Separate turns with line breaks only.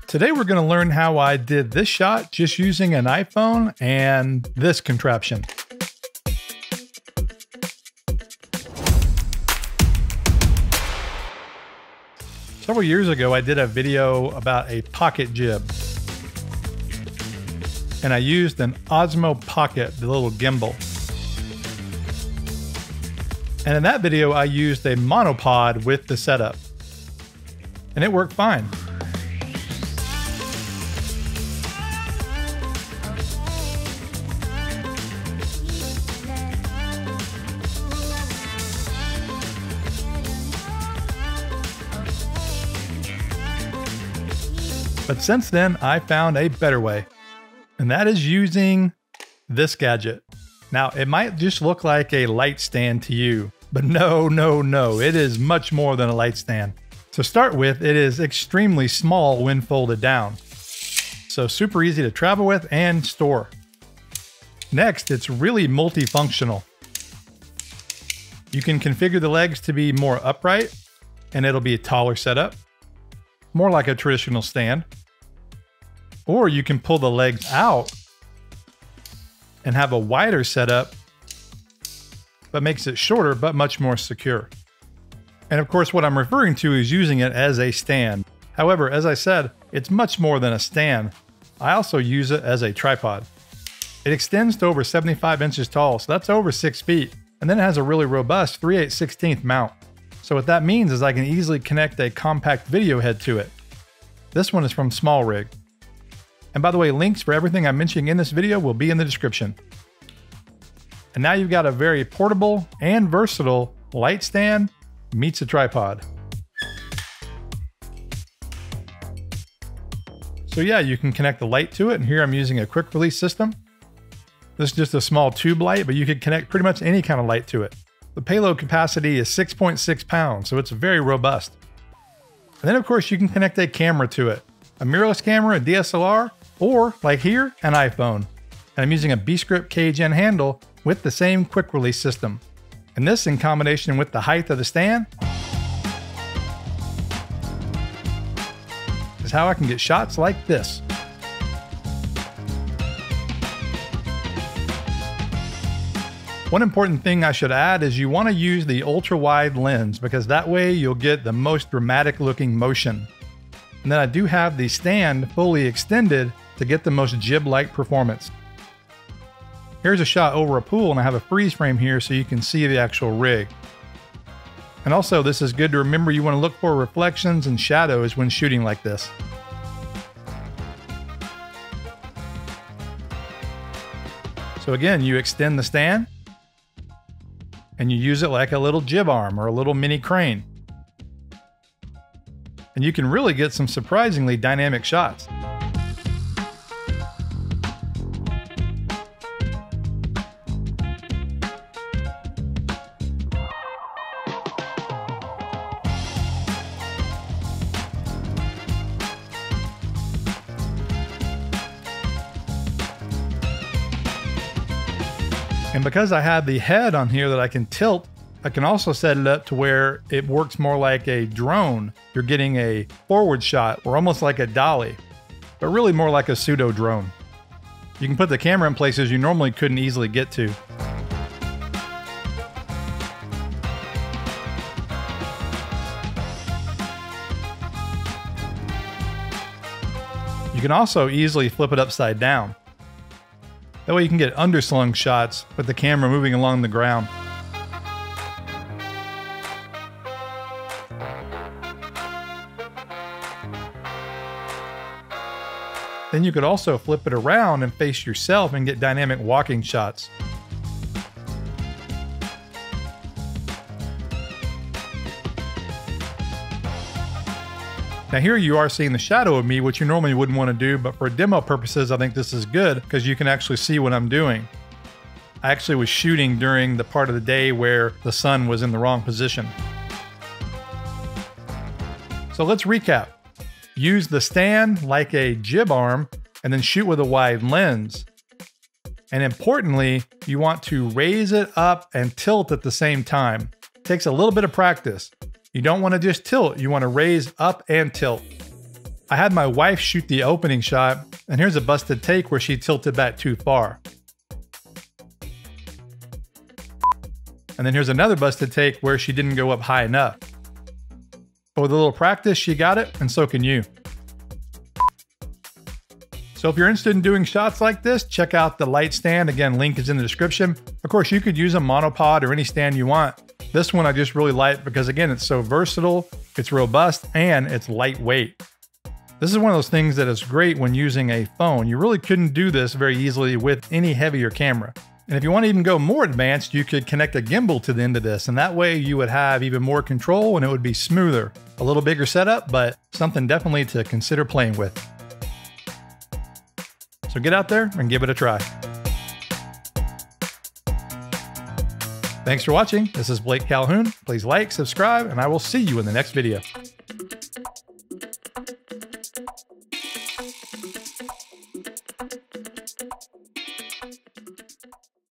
Today we're going to learn how I did this shot just using an iPhone and this contraption. Several years ago I did a video about a pocket jib. And I used an Osmo Pocket, the little gimbal. And in that video I used a monopod with the setup. And it worked fine. But since then, I found a better way, and that is using this gadget. Now, it might just look like a light stand to you, but no, it is much more than a light stand. To start with, it is extremely small when folded down, so super easy to travel with and store. Next, it's really multifunctional. You can configure the legs to be more upright, and it'll be a taller setup, more like a traditional stand. Or you can pull the legs out and have a wider setup, but makes it shorter, but much more secure. And of course, what I'm referring to is using it as a stand. However, as I said, it's much more than a stand. I also use it as a tripod. It extends to over 75 inches tall, so that's over 6 feet. And then it has a really robust 3/8/16 mount. So what that means is I can easily connect a compact video head to it. This one is from Small Rig. And by the way, links for everything I'm mentioning in this video will be in the description. And now you've got a very portable and versatile light stand meets a tripod. So yeah, you can connect the light to it, and here I'm using a quick release system. This is just a small tube light, but you could connect pretty much any kind of light to it. The payload capacity is 6.6 pounds, so it's very robust. And then of course you can connect a camera to it. A mirrorless camera, a DSLR, or like here, an iPhone. And I'm using a B-script KGN handle with the same quick release system. And this, in combination with the height of the stand, is how I can get shots like this. One important thing I should add is you want to use the ultra-wide lens, because that way you'll get the most dramatic looking motion. And then I do have the stand fully extended to get the most jib-like performance. Here's a shot over a pool, and I have a freeze frame here so you can see the actual rig. And also, this is good to remember, you want to look for reflections and shadows when shooting like this. So again, you extend the stand and you use it like a little jib arm or a little mini crane. And you can really get some surprisingly dynamic shots. And because I have the head on here that I can tilt, I can also set it up to where it works more like a drone. You're getting a forward shot, or almost like a dolly, but really more like a pseudo drone. You can put the camera in places you normally couldn't easily get to. You can also easily flip it upside down. That way you can get underslung shots with the camera moving along the ground. Then you could also flip it around and face yourself and get dynamic walking shots. Now here you are seeing the shadow of me, which you normally wouldn't want to do, but for demo purposes, I think this is good because you can actually see what I'm doing. I actually was shooting during the part of the day where the sun was in the wrong position. So let's recap. Use the stand like a jib arm and then shoot with a wide lens. And importantly, you want to raise it up and tilt at the same time. It takes a little bit of practice. You don't want to just tilt, you want to raise up and tilt. I had my wife shoot the opening shot, and here's a busted take where she tilted back too far. And then here's another busted take where she didn't go up high enough. But with a little practice, she got it, and so can you. So if you're interested in doing shots like this, check out the light stand. Again, link is in the description. Of course, you could use a monopod or any stand you want. This one I just really like because, again, it's so versatile, it's robust, and it's lightweight. This is one of those things that is great when using a phone. You really couldn't do this very easily with any heavier camera. And if you want to even go more advanced, you could connect a gimbal to the end of this, and that way you would have even more control and it would be smoother. A little bigger setup, but something definitely to consider playing with. So get out there and give it a try. Thanks for watching. This is Blake Calhoun. Please like, subscribe, and I will see you in the next video.